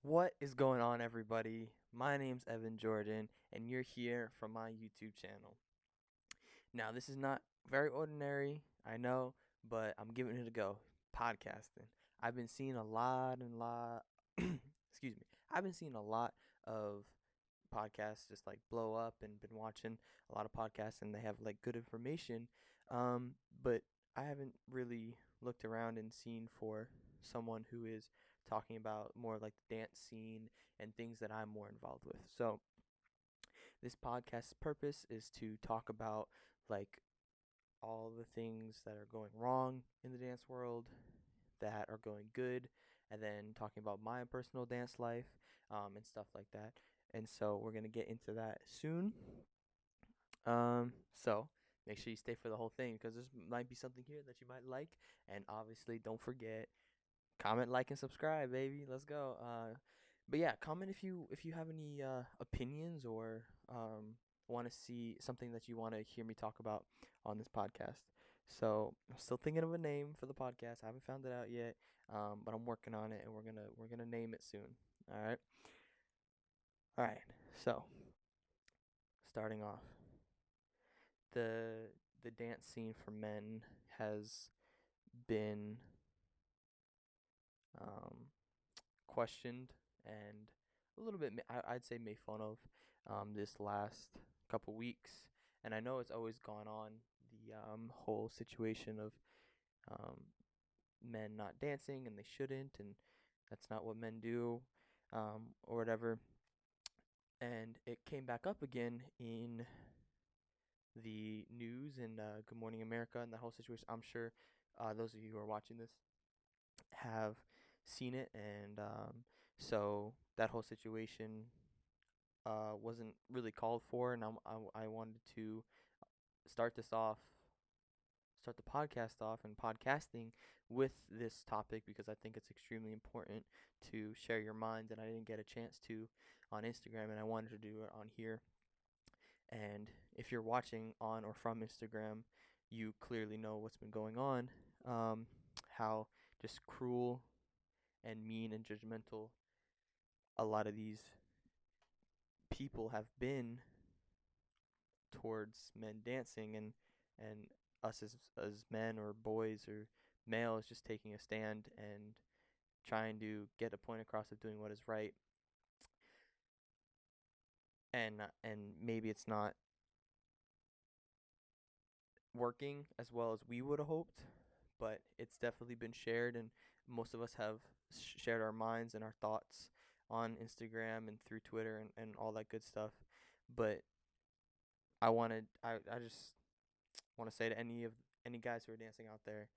What is going on, everybody? My name's Evan Jordan, and you're here from my YouTube channel. Now, this is not very ordinary, I know, but I'm giving it a go. Podcasting. I've been seeing a lot and lot. Excuse me. I've been seeing a lot of podcasts just like blow up, and been watching a lot of podcasts, and they have like good information. But I haven't really looked around and seen for someone who is talking about more like the dance scene and things that I'm more involved with. So this podcast's purpose is to talk about like all the things that are going wrong in the dance world, that are going good, and then talking about my personal dance life, and stuff like that. And so we're gonna get into that soon. So make sure you stay for the whole thing because there might be something here that you might like. And obviously, don't forget, comment, like, and subscribe, baby. Let's go. But yeah, comment if you have any opinions, or want to see something that you want to hear me talk about on this podcast. So I'm still thinking of a name for the podcast. I haven't found it out yet, but I'm working on it, and we're gonna name it soon. All right. All right. So starting off, the the dance scene for men has been um, questioned and a little bit, I'd say, made fun of this last couple weeks. And I know it's always gone on, the whole situation of um, men not dancing and they shouldn't, and that's not what men do, or whatever. And it came back up again in the news and Good Morning America and the whole situation. I'm sure those of you who are watching this have seen it, and so that whole situation wasn't really called for, and I wanted to start this off, start the podcast off and podcasting with this topic because I think it's extremely important to share your mind, and I didn't get a chance to on Instagram, and I wanted to do it on here. And if you're watching on or from Instagram, you clearly know what's been going on, how just cruel and mean and judgmental a lot of these people have been towards men dancing, and us as men or boys or males just taking a stand and trying to get a point across of doing what is right. And maybe it's not working as well as we would have hoped, but it's definitely been shared, and most of us have shared our minds and our thoughts on Instagram and through Twitter, and all that good stuff. But I just want to say to any guys who are dancing out there,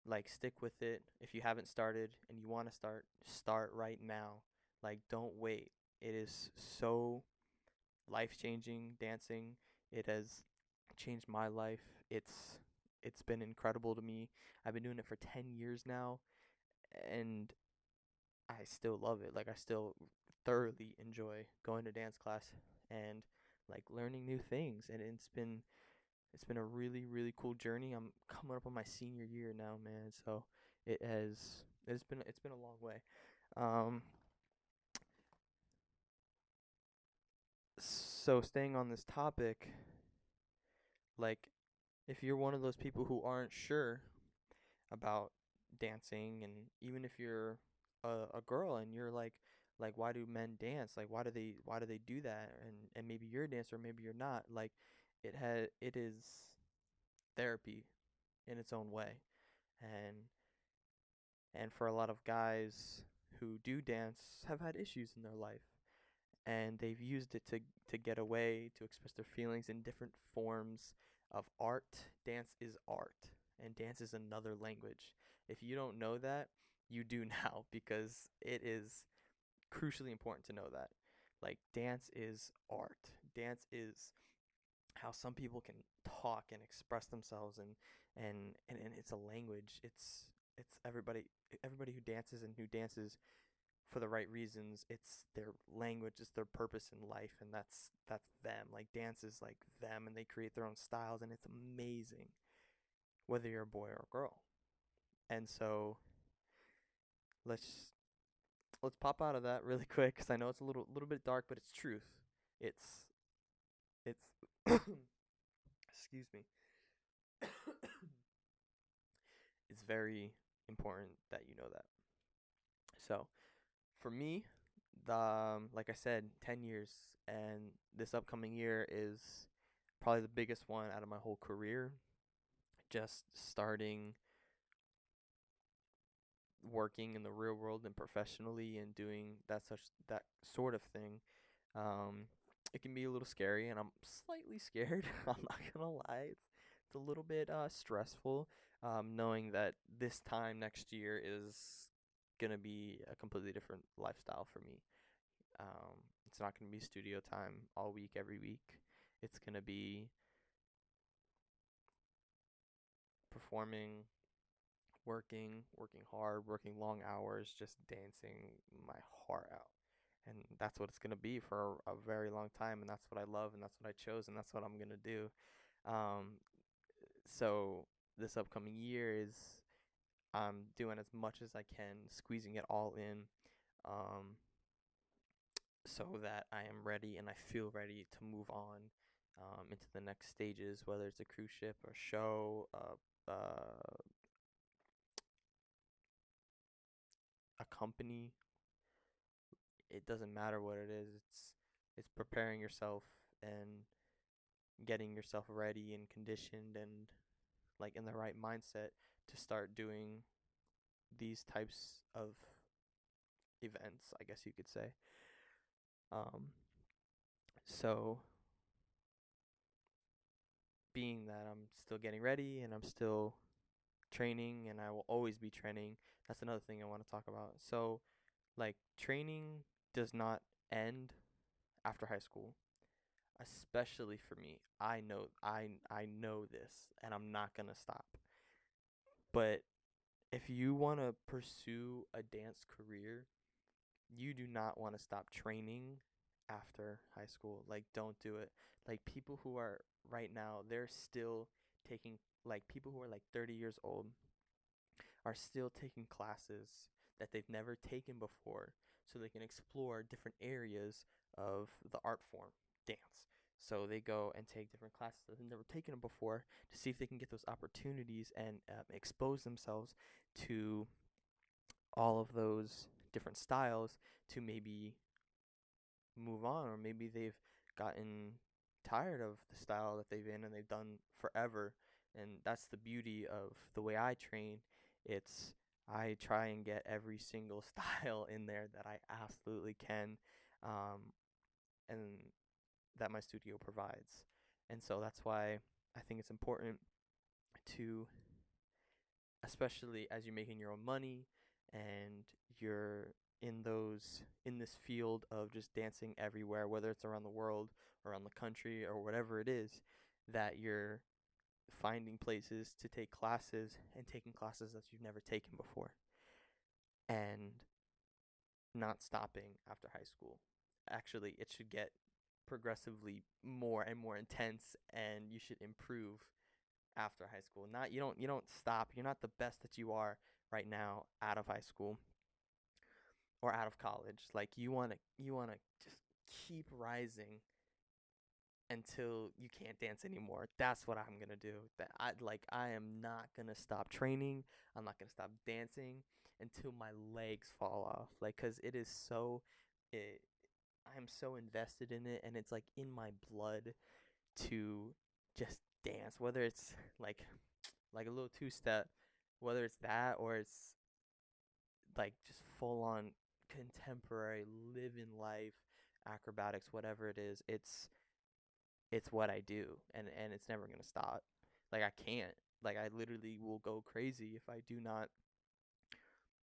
like, stick with it. If you haven't started and you want to start right now. Like, don't wait. It is so life changing, dancing. It has changed my life. It's been incredible to me. I've been doing it for 10 years now, and I still love it. Like, I still thoroughly enjoy going to dance class and like learning new things, and it's been a really, really cool journey. I'm coming up on my senior year now, man. So it's been a long way. Um, so staying on this topic, like, if you're one of those people who aren't sure about dancing, and even if you're a girl and you're like, why do men dance? Like, why do they do that? And maybe you're a dancer, maybe you're not. Like, it is therapy in its own way. And and for a lot of guys who do dance, have had issues in their life, and they've used it to get away, to express their feelings in different forms of art. Dance is art, and dance is another language. If you don't know that, you do now, because it is crucially important to know that. Like, dance is art. Dance is how some people can talk and express themselves, and it's a language. It's everybody who dances, and who dances for the right reasons. It's their language, it's their purpose in life, and that's them. Like, dance is like them, and they create their own styles, and it's amazing, whether you're a boy or a girl. And so let's let's pop out of that really quick because I know it's a little bit dark, but it's truth. It's excuse me. It's very important that you know that. So for me, like I said, 10 years, and this upcoming year is probably the biggest one out of my whole career. Just starting working in the real world and professionally and doing that sort of thing. Um, it can be a little scary, and I'm slightly scared. I'm not gonna lie. It's a little bit stressful, knowing that this time next year is gonna be a completely different lifestyle for me. It's not gonna be studio time all week, every week. It's gonna be performing, working hard, working long hours, just dancing my heart out. And that's what it's going to be for a very long time. And that's what I love. And that's what I chose. And that's what I'm going to do. Um, so this upcoming year is I'm doing as much as I can, squeezing it all in, um, so that I am ready and I feel ready to move on into the next stages, whether it's a cruise ship, a show, a company. It doesn't matter what it is. It's preparing yourself and getting yourself ready and conditioned and like in the right mindset to start doing these types of events, I guess you could say. Um, so being that I'm still getting ready and I'm still training and I will always be training, that's another thing I want to talk about. So like training does not end after high school, especially for me. I know this and I'm not going to stop. But if you want to pursue a dance career, you do not want to stop training after high school. Like don't do it. Like people who are right now, they're still taking like people who are like 30 years old are still taking classes that they've never taken before so they can explore different areas of the art form, dance. So they go and take different classes that they've never taken before to see if they can get those opportunities and expose themselves to all of those different styles to maybe move on, or maybe they've gotten tired of the style that they've in and they've done forever. And that's the beauty of the way I train. It's I try and get every single style in there that I absolutely can, um, and that my studio provides. And so that's why I think it's important to, especially as you're making your own money and you're in this field of just dancing everywhere, whether it's around the world, around the country, or whatever it is, that you're finding places to take classes and taking classes that you've never taken before, and not stopping after high school. Actually, it should get progressively more and more intense, and you should improve after high school. Not you don't stop. You're not the best that you are right now out of high school or out of college. Like you want to just keep rising until you can't dance anymore. That's what I'm going to do. I am not going to stop training. I'm not going to stop dancing until my legs fall off. Like cuz it is so it I'm so invested in it, and it's like in my blood to just dance, whether it's like a little two step, whether it's that or it's like just full on contemporary living life acrobatics, whatever it is. It's what I do, and it's never going to stop. Like I can't, like I literally will go crazy if I do not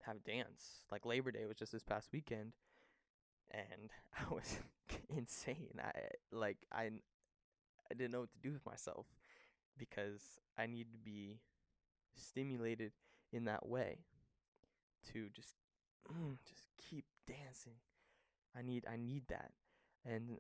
have dance. Like Labor Day was just this past weekend, and I was insane. I didn't know what to do with myself because I need to be stimulated in that way to just keep dancing. I need that. And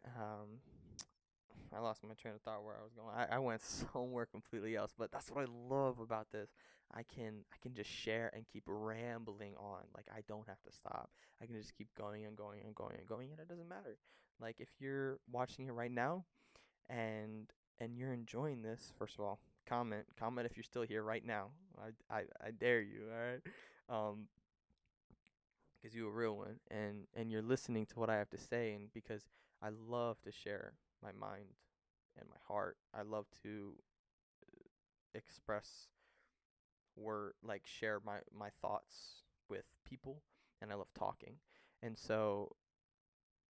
I lost my train of thought where I was going. I went somewhere completely else, but that's what I love about this. I can just share and keep rambling on. Like, I don't have to stop. I can just keep going and going and going and going, and it doesn't matter. Like, if you're watching it right now and you're enjoying this, first of all, comment if you're still here right now. I dare you, all right? Um, because you're a real one, and you're listening to what I have to say, and because I love to share my mind and my heart. I love to express word, like share my thoughts with people, and I love talking. And so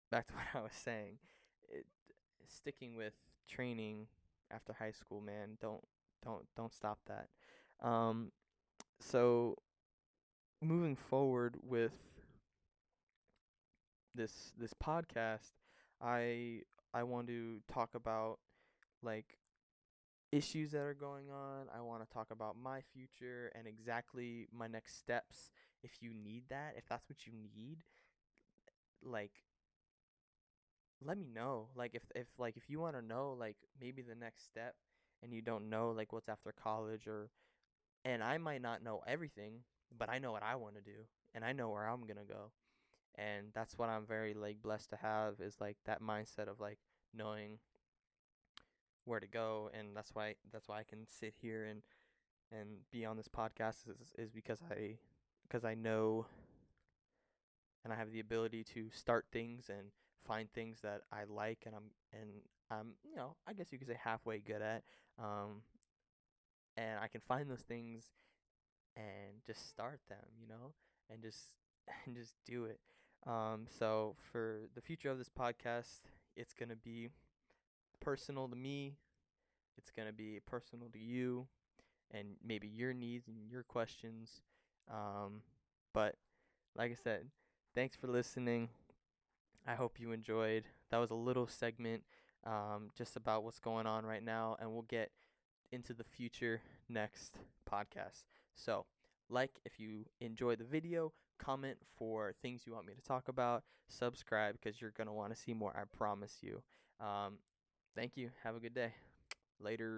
back to what I was saying, it, sticking with training after high school, man. Don't stop that. Um, so moving forward with this podcast, I I want to talk about like issues that are going on. I want to talk about my future and exactly my next steps. If you need that, if that's what you need, like let me know. Like if you want to know like maybe the next step and you don't know like what's after college, or and I might not know everything, but I know what I want to do and I know where I'm going to go. And that's what I'm very like blessed to have, is like that mindset of like knowing where to go. And that's why I can sit here and be on this podcast, is because I know and I have the ability to start things and find things that I like, and I'm I guess you could say halfway good at, um and I can find those things and just start them, and just and just do it. So for the future of this podcast, it's gonna be personal to me. It's gonna be personal to you, and maybe your needs and your questions. But like I said, thanks for listening. I hope you enjoyed. That was a little segment, just about what's going on right now, and we'll get into the future next podcast. So, like if you enjoyed the video, comment for things you want me to talk about, subscribe because you're going to want to see more, I promise you. Thank you. Have a good day. Later.